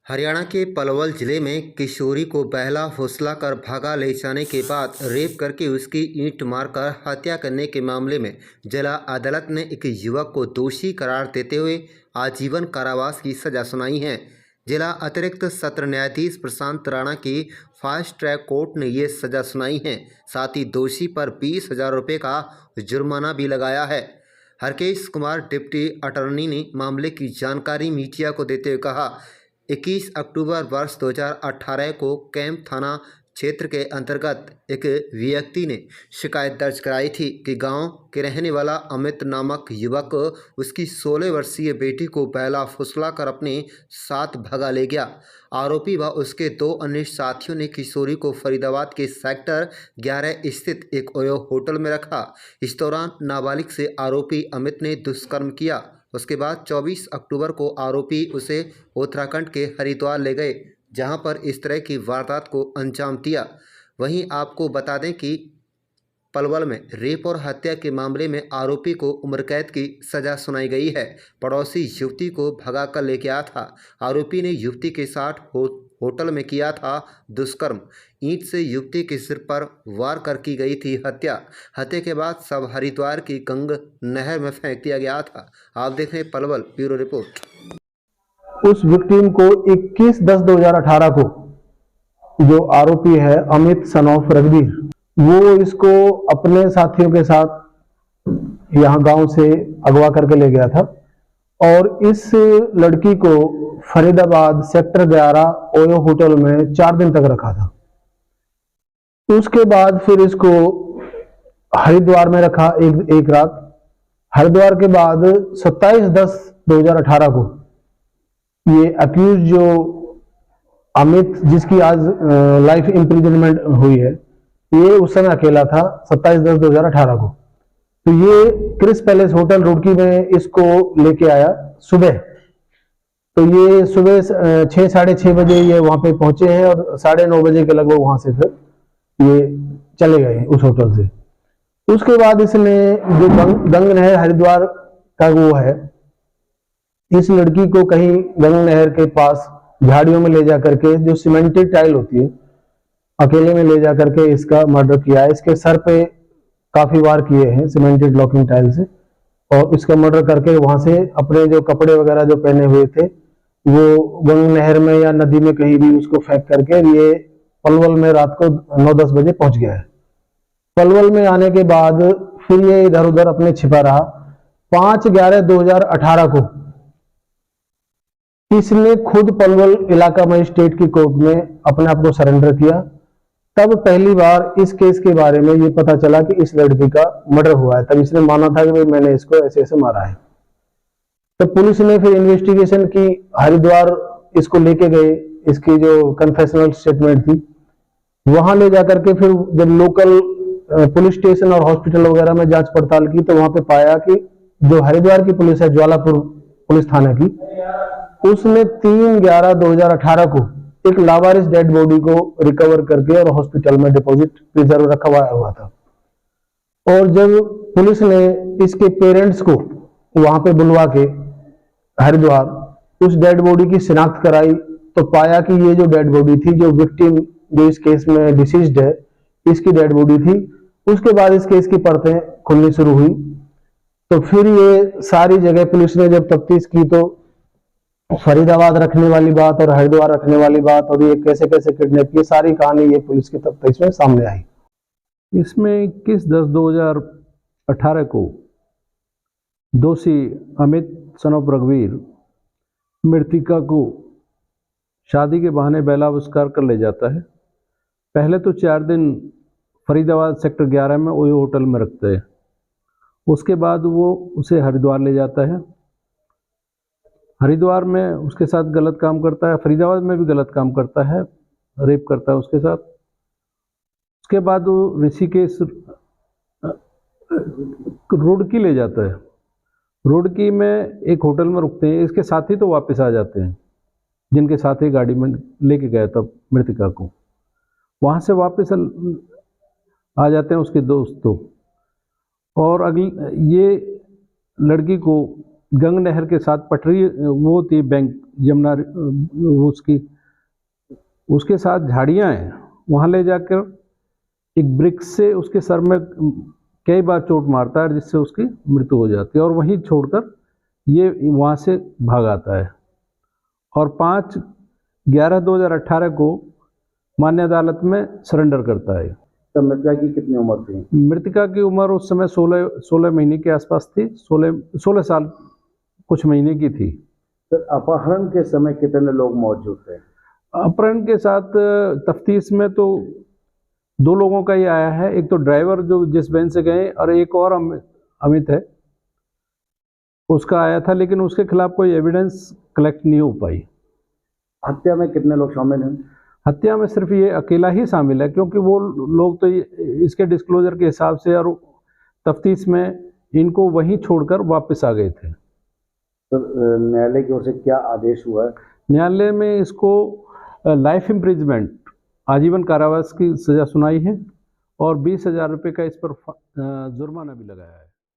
हरियाणा के पलवल जिले में किशोरी को बहला फुसला कर भागा ले जाने के बाद रेप करके उसकी ईंट मारकर हत्या करने के मामले में जिला अदालत ने एक युवक को दोषी करार देते हुए आजीवन कारावास की सजा सुनाई है। जिला अतिरिक्त सत्र न्यायाधीश प्रशांत राणा की फास्ट ट्रैक कोर्ट ने ये सजा सुनाई है। साथ ही दोषी पर 20,000 रुपये का जुर्माना भी लगाया है। हरकेश कुमार डिप्टी अटॉर्नी ने मामले की जानकारी मीडिया को देते हुए कहा, 21 अक्टूबर वर्ष 2018 को कैंप थाना क्षेत्र के अंतर्गत एक व्यक्ति ने शिकायत दर्ज कराई थी कि गांव के रहने वाला अमित नामक युवक उसकी 16 वर्षीय बेटी को बहला फुसला कर अपने साथ भगा ले गया। आरोपी व उसके 2 अन्य साथियों ने किशोरी को फरीदाबाद के सेक्टर 11 स्थित एक ओयो होटल में रखा। इस दौरान नाबालिग से आरोपी अमित ने दुष्कर्म किया। उसके बाद 24 अक्टूबर को आरोपी उसे उत्तराखंड के हरिद्वार ले गए, जहां पर इस तरह की वारदात को अंजाम दिया। वहीं आपको बता दें कि पलवल में रेप और हत्या के मामले में आरोपी को उम्र कैद की सजा सुनाई गई है। पड़ोसी युवती को भगा कर ले गया था। आरोपी ने युवती के साथ होटल में किया था दुष्कर्म। ईंट से युवती के सिर पर वार कर की गई थी हत्या। हत्या के बाद शव हरिद्वार की गंग नहर में फेंक दिया गया था। आप देख रहे हैं पलवल ब्यूरो रिपोर्ट। उस विक्टिम को 21/10/2018 को जो आरोपी है अमित सन ऑफ रघुवीर, वो इसको अपने साथियों के साथ यहाँ गांव से अगवा करके ले गया था और इस लड़की को फरीदाबाद सेक्टर 11 ओयो होटल में 4 दिन तक रखा था। उसके बाद फिर इसको हरिद्वार में रखा एक रात। हरिद्वार के बाद 27/10/2018 को ये अक्यूज जो अमित, जिसकी आज लाइफ इम्प्रिजनमेंट हुई है, ये उस समय अकेला था 27/10/2018 को। तो ये क्रिस पैलेस होटल रुड़की में इसको लेके आया सुबह। तो ये सुबह 6 साढ़े 6 बजे ये वहां पे पहुंचे हैं और 9:30 बजे के लगभग वहां से फिर ये चले गए उस होटल से। उसके बाद इसने जो गंग नहर हरिद्वार का वो है, इस लड़की को कहीं गंग नहर के पास झाड़ियों में ले जा करके, जो सीमेंटेड टाइल होती है, अकेले में ले जा करके इसका मर्डर किया है। इसके सर पे काफी वार किए हैं सीमेंटेड ब्लॉकिंग टाइल से और इसका मर्डर करके वहां से अपने जो कपड़े वगैरह जो पहने हुए थे वो गंग नहर में या नदी में कहीं भी उसको फेंक करके ये पलवल में रात को 9-10 बजे पहुंच गया है। पलवल में आने के बाद फिर ये इधर उधर अपने छिपा रहा। 5/11/2018 को इसने खुद पलवल इलाका मजिस्ट्रेट की कोर्ट में अपने आप को सरेंडर किया। तब पहली बार इस केस के बारे में ये पता चला कि इस लड़की का मर्डर हुआ है। तब इसने माना था कि भाई मैंने इसको ऐसे ऐसे मारा है। तो पुलिस ने फिर इन्वेस्टिगेशन की, हरिद्वार इसको लेके गए, इसकी जो कन्फेशनल स्टेटमेंट थी वहां ले जाकर के फिर जब लोकल पुलिस स्टेशन और हॉस्पिटल वगैरह में जांच पड़ताल की तो वहां पे पाया कि जो हरिद्वार की पुलिस है, ज्वालापुर पुलिस थाने की, उसने 3/11/2018 को एक लावारिस डेड बॉडी को रिकवर करके और हॉस्पिटल में डिपॉजिट प्रिजर्व रखवाया हुआ था। और जब पुलिस ने इसके पेरेंट्स को वहां पे बुलवा के हरिद्वार उस डेड बॉडी की शिनाख्त कराई तो पाया कि ये जो डेड बॉडी थी, जो विक्टिम जो इस केस में डिसीज्ड है, इसकी डेड बॉडी थी। उसके बाद इस केस की परतें खुलनी शुरू हुई। तो फिर ये सारी जगह पुलिस ने जब तफ्तीश की तो फरीदाबाद रखने वाली बात और हरिद्वार रखने वाली बात और ये कैसे कैसे किडनैप की, सारी कहानी ये पुलिस की तफ्तीश में सामने आई। इसमें 21/10/2018 को दोषी अमित सन ऑफ रघुवीर मृतिका को शादी के बहाने बहला-फुसला कर ले जाता है। पहले तो 4 दिन फरीदाबाद सेक्टर 11 में ओयो होटल में रखते हैं। उसके बाद वो उसे हरिद्वार ले जाता है। हरिद्वार में उसके साथ गलत काम करता है, फरीदाबाद में भी गलत काम करता है, रेप करता है उसके साथ। उसके बाद वो ऋषिकेश रुड़की ले जाता है। रुड़की में एक होटल में रुकते हैं। इसके साथी तो वापस आ जाते हैं, जिनके साथ ही गाड़ी में लेके गया था मृतिका को। वहाँ से वापस आ जाते हैं उसके दोस्त तो। और अगली ये लड़की को गंग नहर के साथ पटरी वो थी बैंक यमुना उसके साथ झाड़ियाँ हैं, वहाँ ले जाकर एक ब्रिक्स से उसके सर में कई बार चोट मारता है जिससे उसकी मृत्यु हो जाती है और वहीं छोड़कर ये वहाँ से भाग आता है। और 5/11/2018 को मान्य अदालत में सरेंडर करता है। तो मृतका की कितनी उम्र थी? मृतका की उम्र उस समय 16 महीने के आसपास थी, 16 साल कुछ महीने की थी। सर अपहरण के समय कितने लोग मौजूद थे? अपहरण के साथ तफ्तीश में तो 2 लोगों का ही आया है, एक तो ड्राइवर जो जिस वैन से गए और एक और अमित है उसका आया था, लेकिन उसके खिलाफ कोई एविडेंस कलेक्ट नहीं हो पाई। हत्या में कितने लोग शामिल हैं? हत्या में सिर्फ ये अकेला ही शामिल है, क्योंकि वो लोग तो इसके डिस्क्लोजर के हिसाब से और तफ्तीश में इनको वहीं छोड़कर वापस आ गए थे। तो न्यायालय की ओर से क्या आदेश हुआ है? न्यायालय में इसको लाइफ इम्प्रिजमेंट, आजीवन कारावास की सज़ा सुनाई है और 20,000 रुपये का इस पर जुर्माना भी लगाया है।